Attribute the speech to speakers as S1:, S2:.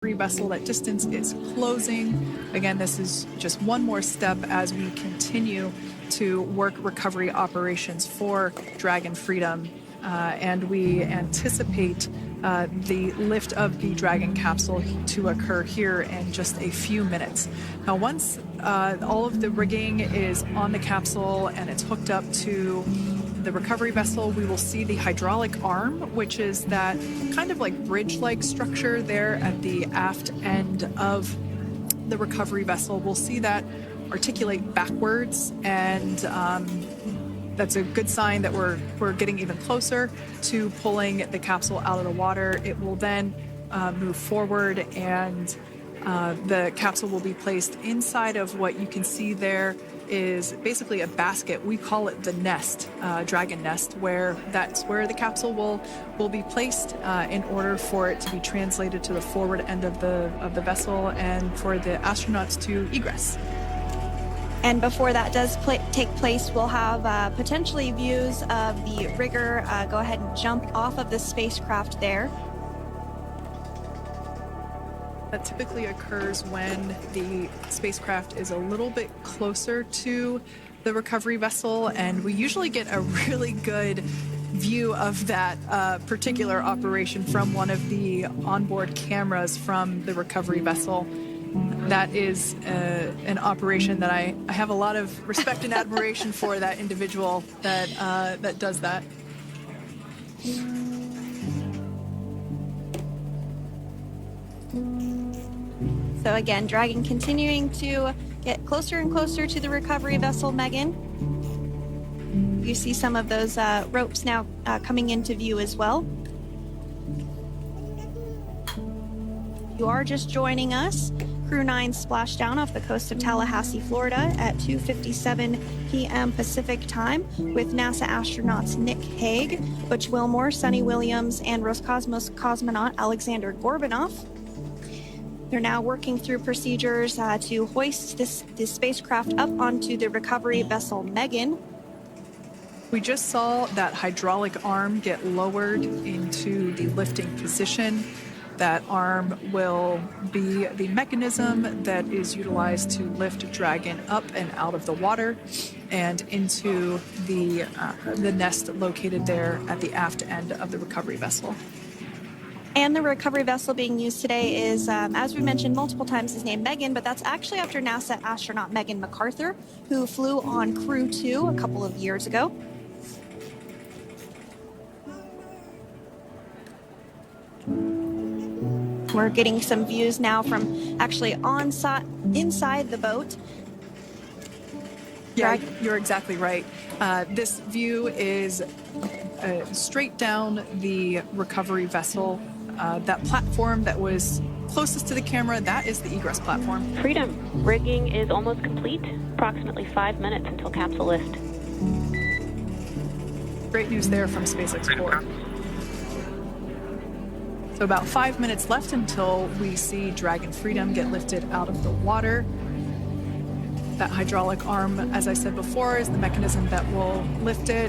S1: vessel. That distance is closing. Again, this is just one more step as we continue to work recovery operations for Dragon Freedom, and we anticipate the lift of the Dragon capsule to occur here in just a few minutes. Now, once all of the rigging is on the capsule and it's hooked up to the recovery vessel, we will see the hydraulic arm, which is that kind of like bridge-like structure there at the aft end of the recovery vessel. We'll see that articulate backwards, and that's a good sign that we're getting even closer to pulling the capsule out of the water. It will then move forward, and the capsule will be placed inside of what you can see there is basically a basket. We call it the nest, Dragon nest, where that's where the capsule will be placed in order for it to be translated to the forward end of the vessel and for the astronauts to egress.
S2: And before that does take place, we'll have potentially views of the rigger go ahead and jump off of the spacecraft there.
S1: That typically occurs when the spacecraft is a little bit closer to the recovery vessel, and we usually get a really good view of that particular operation from one of the onboard cameras from the recovery vessel. That is an operation that I have a lot of respect and admiration for, that individual that does that.
S2: So again, Dragon continuing to get closer and closer to the recovery vessel, Megan. You see some of those ropes now coming into view as well. You are just joining us. Crew 9 splashed down off the coast of Tallahassee, Florida at 2:57 p.m. Pacific time with NASA astronauts Nick Hague, Butch Wilmore, Sunita Williams, and Roscosmos cosmonaut Alexander Gorbanov. They're now working through procedures to hoist this spacecraft up onto the recovery vessel Megan.
S1: We just saw that hydraulic arm get lowered into the lifting position. That arm will be the mechanism that is utilized to lift Dragon up and out of the water and into the nest located there at the aft end of the recovery vessel.
S2: And the recovery vessel being used today is, as we mentioned multiple times, is named Megan, but that's actually after NASA astronaut Megan McArthur, who flew on Crew 2 a couple of years ago. We're getting some views now from actually inside the boat.
S1: Yeah, you're exactly right. This view is straight down the recovery vessel. That platform that was closest to the camera, that is the egress platform.
S3: Freedom, rigging is almost complete. Approximately 5 minutes until capsule lift.
S1: Great news there from SpaceX Board. So about 5 minutes left until we see Dragon Freedom get lifted out of the water. That hydraulic arm, as I said before, is the mechanism that will lift it.